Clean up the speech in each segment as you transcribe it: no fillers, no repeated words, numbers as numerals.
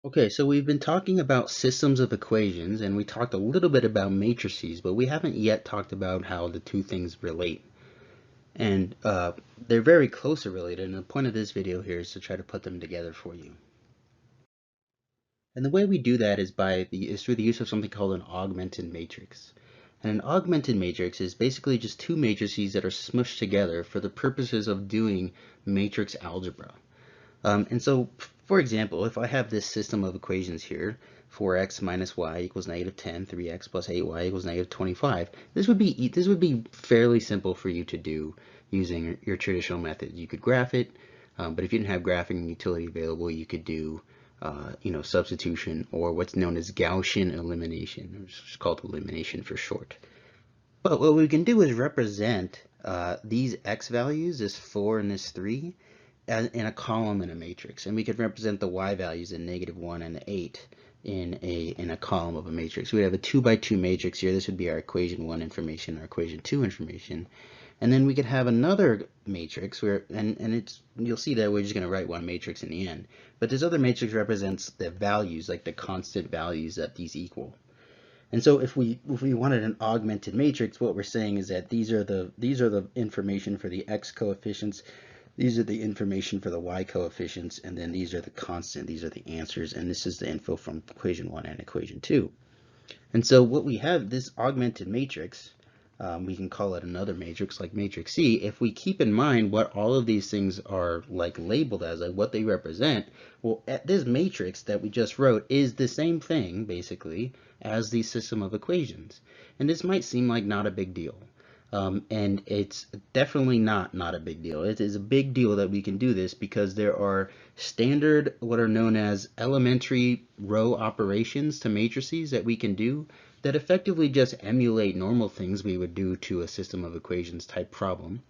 Okay, so we've been talking about systems of equations, and we talked a little bit about matrices, but we haven't yet talked about how the two things relate. And they're very closely related, and the point of this video here is to try to put them together for you. And the way we do that is through the use of something called an augmented matrix. And an augmented matrix is basically just two matrices that are smushed together for the purposes of doing matrix algebra. And so, for example, if I have this system of equations here, 4x minus y equals negative 10, 3x plus 8y equals negative 25, this would be fairly simple for you to do using your traditional method. You could graph it, but if you didn't have graphing utility available, you could do substitution or what's known as Gaussian elimination. It's called elimination for short. But what we can do is represent these x values, this 4 and this 3, in a column in a matrix, and we could represent the y values in -1 and 8 in a column of a matrix. We have a 2 by 2 matrix here. This would be our equation 1 information, our equation 2 information, and then we could have another matrix where and it's you'll see that we're just going to write one matrix in the end, but this other matrix represents the values, like the constant values that these equal. And so if we wanted an augmented matrix, what we're saying is that these are the information for the x coefficients, these are the information for the y coefficients, and then these are the constant, these are the answers, and this is the info from equation 1 and equation 2. And so what we have, this augmented matrix, we can call it another matrix like matrix C, if we keep in mind what all of these things are like labeled as, like what they represent. Well, this matrix that we just wrote is the same thing basically as the system of equations. And this might seem like not a big deal. And it's definitely not a big deal. It is a big deal that we can do this because there are standard, what are known as elementary row operations to matrices that we can do that effectively just emulate normal things we would do to a system of equations type problem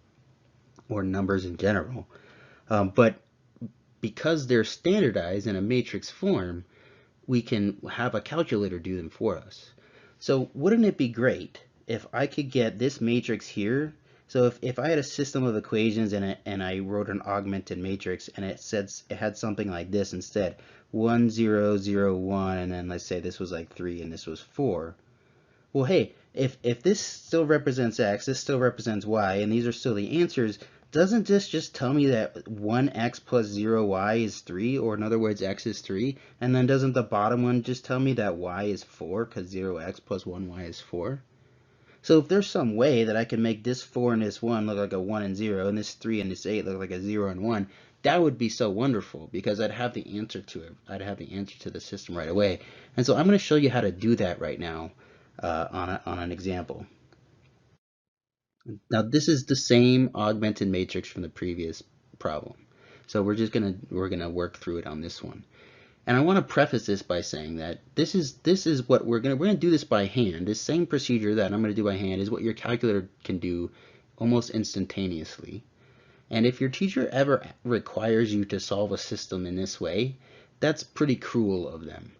or numbers in general. But because they're standardized in a matrix form, we can have a calculator do them for us. So wouldn't it be great if I could get this matrix here? So if I had a system of equations and I wrote an augmented matrix and it had something like this instead, 1 0 0 1, and then let's say this was like 3 and this was 4. Well, hey, if this still represents x, this still represents y, and these are still the answers, doesn't this just tell me that 1x plus 0y is 3, or in other words, x is 3? And then doesn't the bottom one just tell me that y is 4, because 0x plus 1y is 4? So if there's some way that I can make this 4 and this 1 look like a 1 and 0, and this 3 and this 8 look like a 0 and 1, that would be so wonderful, because I'd have the answer to it. I'd have the answer to the system right away. And so I'm going to show you how to do that right now on an example. Now this is the same augmented matrix from the previous problem. So we're gonna work through it on this one. And I want to preface this by saying that this is what we're gonna do this by hand. This same procedure that I'm gonna do by hand is what your calculator can do almost instantaneously. And if your teacher ever requires you to solve a system in this way, that's pretty cruel of them.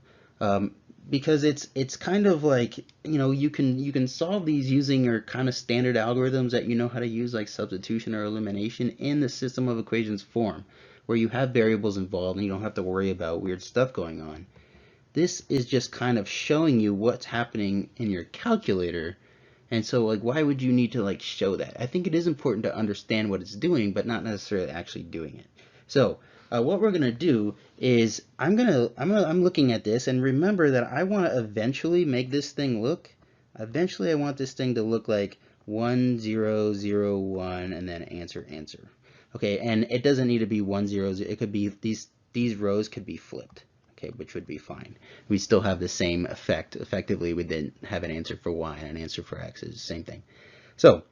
Because it's kind of like, you can solve these using your kind of standard algorithms that you know how to use, like substitution or elimination, in the system of equations form, where you have variables involved and you don't have to worry about weird stuff going on. This is just kind of showing you what's happening in your calculator. And so, like, why would you need to like show that? I think it is important to understand what it's doing, but not necessarily actually doing it. So what we're gonna do is I'm looking at this, and remember that I want to eventually make this thing look. Eventually, I want this thing to look like 1 0 0 1 and then answer answer. Okay, and it doesn't need to be 1 0 0. It could be these rows could be flipped. Okay, which would be fine. We still have the same effect. Effectively, we didn't have an answer for y and an answer for x. It's the same thing. So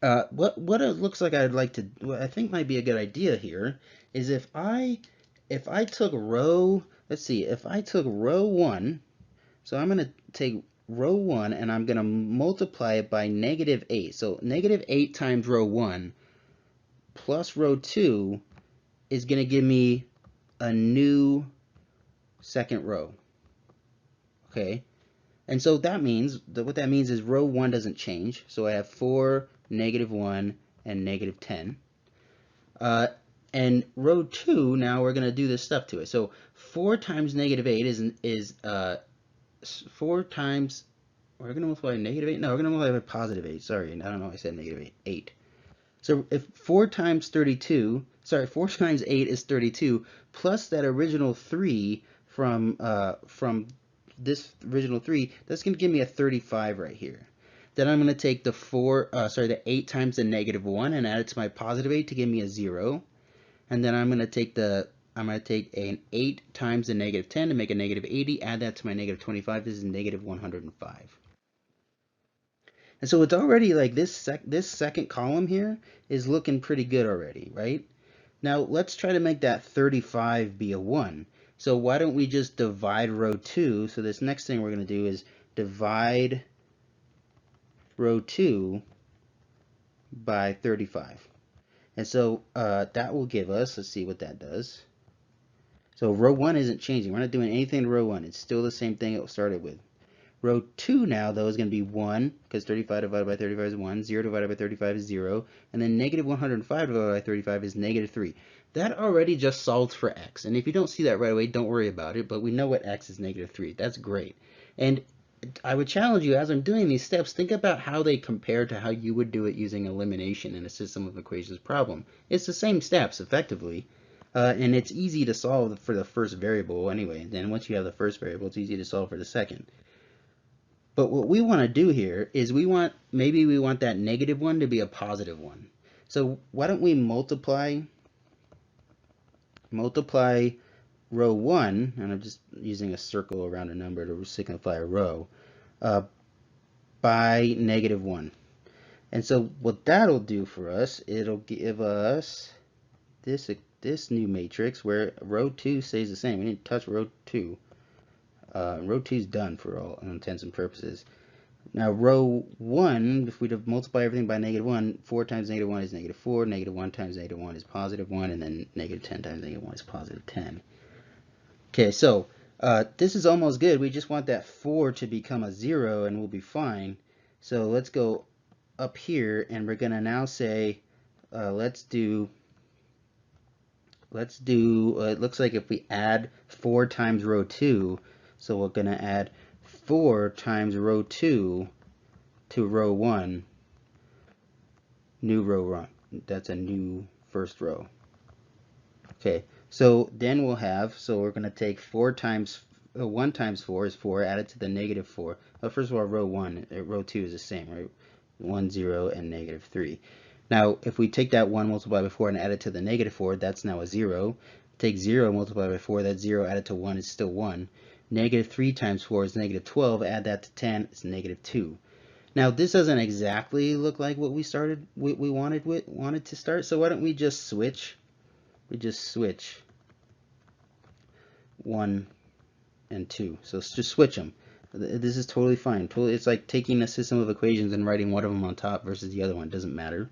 what it looks like what I think might be a good idea here is if I took row, let's see, if I took row 1, so I'm going to take row 1 and I'm going to multiply it by -8. So -8 times row 1 plus row 2 is going to give me a new second row. Okay, and so that means that what that means is row 1 doesn't change. So I have 4, -1, and -10. And row 2, now we're going to do this stuff to it. So 4 times negative 8 is 4 times, we're going to multiply negative 8? No, we're going to multiply by positive 8. Sorry, I don't know why I said negative 8. 8. So if 4 times 32, sorry, 4 times 8 is 32, plus that original 3 from this original 3, that's going to give me a 35 right here. Then I'm going to take the 8 times the negative 1 and add it to my positive 8 to give me a 0. And then I'm going to take an 8 times the negative 10 to make a negative 80, add that to my negative 25. This is negative 105. And so it's already like this second column here is looking pretty good already, right? Now let's try to make that 35 be a 1. So why don't we just divide row 2? So this next thing we're going to do is divide row 2 by 35. And so that will give us, let's see what that does. So row 1 isn't changing. We're not doing anything to row 1. It's still the same thing it started with. Row 2 now, though, is going to be 1, because 35 divided by 35 is 1. 0 divided by 35 is 0. And then negative 105 divided by 35 is negative 3. That already just solves for x. And if you don't see that right away, don't worry about it. But we know what x is, negative 3. That's great. And I would challenge you, as I'm doing these steps, think about how they compare to how you would do it using elimination in a system of equations problem. It's the same steps, effectively. And it's easy to solve for the first variable anyway. And then once you have the first variable, it's easy to solve for the second. But what we want to do here is maybe we want that negative 1 to be a positive 1. So why don't we multiply row 1, and I'm just using a circle around a number to signify a row, by negative 1. And so what that'll do for us, it'll give us this new matrix where row 2 stays the same. We didn't touch row 2. Row 2 is done for all intents and purposes. Now row 1, if we multiply everything by negative 1, 4 times negative 1 is negative 4, negative 1 times negative 1 is positive 1, and then negative 10 times negative 1 is positive 10. Okay, so this is almost good. We just want that 4 to become a 0 and we'll be fine. So let's go up here and we're going to now say, let's do, it looks like if we add 4 times row 2, so we're going to add 4 times row 2 to row 1, new row 1. That's a new first row. Okay, so then we'll have, so we're going to take 4 times, 1 times 4 is 4, added to the negative 4. Well, first of all, row 2 is the same, right? 1, 0, and negative 3. Now, if we take that 1 multiplied by 4 and add it to the negative 4, that's now a 0. Take 0 multiplied by 4, that's 0 added to 1 is still 1. Negative 3 times 4 is negative 12. Add that to 10, it's negative 2. Now, this doesn't exactly look like what we wanted to start, so why don't we just switch? We just switch 1 and 2. So let's just switch them. This is totally fine. It's like taking a system of equations and writing one of them on top versus the other one. It doesn't matter.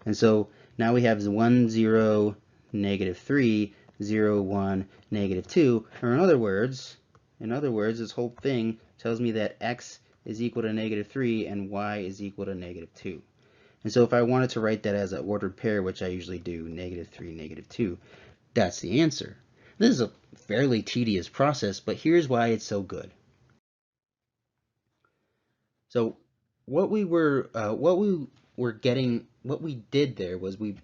And so now we have 1, 0, negative 3, 0, 1, negative 2. Or in other words, this whole thing tells me that x is equal to negative 3 and y is equal to negative 2. And so if I wanted to write that as an ordered pair, which I usually do, negative 3, negative 2, that's the answer. This is a fairly tedious process, but here's why it's so good. So what we did there was we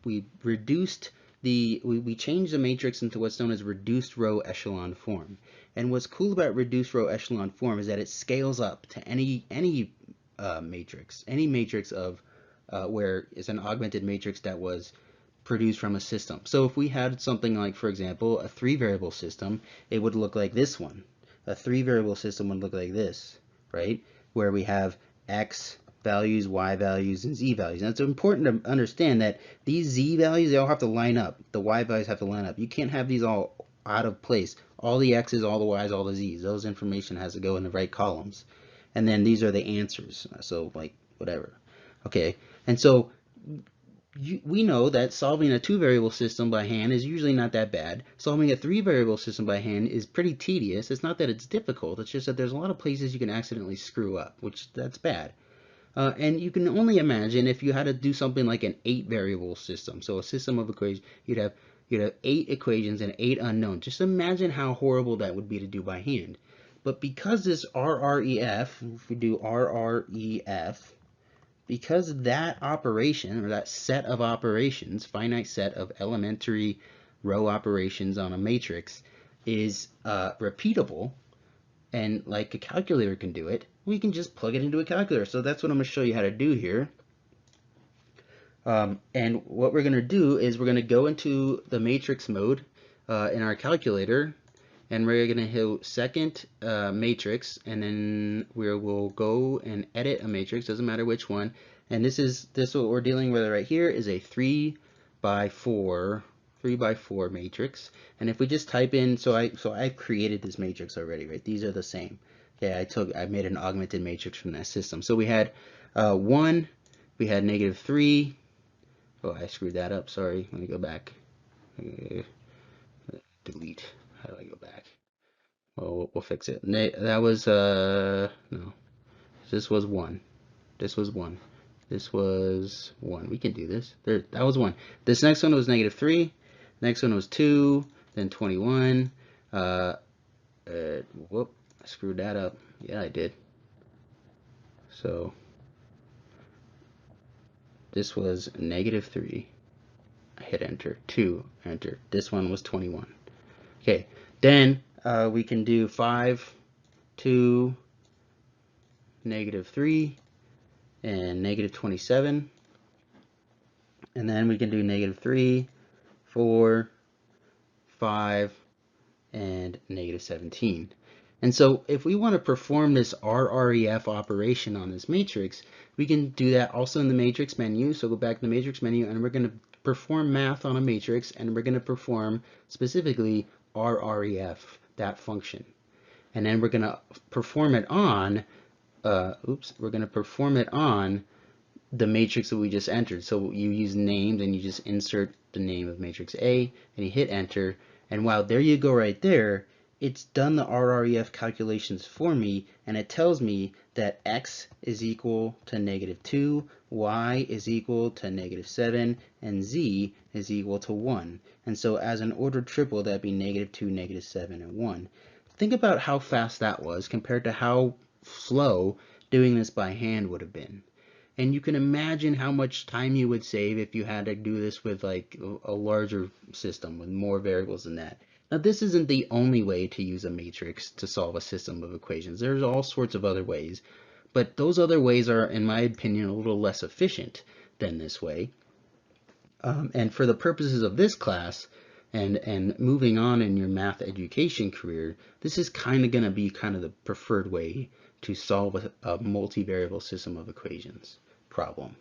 changed the matrix into what's known as reduced row echelon form. And what's cool about reduced row echelon form is that it scales up to any matrix of where it's an augmented matrix that was produced from a system. So if we had something like, for example, a 3-variable system, it would look like this one. A 3-variable system would look like this, right? Where we have x values, y values, and z values. And it's important to understand that these z values, they all have to line up. The y values have to line up. You can't have these all out of place. All the x's, all the y's, all the z's. Those information has to go in the right columns. And then these are the answers. So like whatever. Okay. And so we know that solving a 2-variable system by hand is usually not that bad. Solving a 3-variable system by hand is pretty tedious. It's not that it's difficult, it's just that there's a lot of places you can accidentally screw up, which that's bad. And you can only imagine if you had to do something like an 8-variable system. So a system of equations, you'd have you'd have 8 equations and 8 unknowns. Just imagine how horrible that would be to do by hand. But because this RREF, if we do RREF, because that operation, or that set of operations, finite set of elementary row operations on a matrix, is repeatable, and like a calculator can do it, we can just plug it into a calculator. So that's what I'm going to show you how to do here. And what we're going to do is we're going to go into the matrix mode in our calculator, and we're going to hit second matrix, and then we will go and edit a matrix, doesn't matter which one. And this what we're dealing with right here is a 3 by 4 matrix. And if we just type in, so I created this matrix already, right? These are the same. Okay, I made an augmented matrix from that system. So we had 1, we had -3. Oh, I screwed that up. Sorry. Let me go back. Delete. How do I go back? Well, we'll fix it. That was no. This was 1. This was 1. This was 1. We can do this. There. That was 1. This next one was -3. Next one was 2. Then 21. Whoop. I screwed that up. Yeah, I did. So this was -3. I hit enter. 2, enter. This one was 21. Okay, then we can do 5, 2, -3, and -27. And then we can do -3, 4, 5, and -17. And so if we want to perform this RREF operation on this matrix, we can do that also in the matrix menu. So go back to the matrix menu, and we're going to perform math on a matrix, and we're going to perform specifically RREF, that function. And then we're going to perform it on, we're going to perform it on the matrix that we just entered. So you use names, and you just insert the name of matrix A, and you hit enter. And wow, there you go right there. It's done the RREF calculations for me, and it tells me that x is equal to -2, y is equal to -7, and z is equal to 1. And so as an ordered triple, that'd be -2, -7, and 1. Think about how fast that was compared to how slow doing this by hand would have been. And you can imagine how much time you would save if you had to do this with like a larger system with more variables than that. Now, this isn't the only way to use a matrix to solve a system of equations. There's all sorts of other ways, but those other ways are, in my opinion, a little less efficient than this way. And for the purposes of this class and moving on in your math education career, this is kind of going to be kind of the preferred way to solve a multivariable system of equations problem.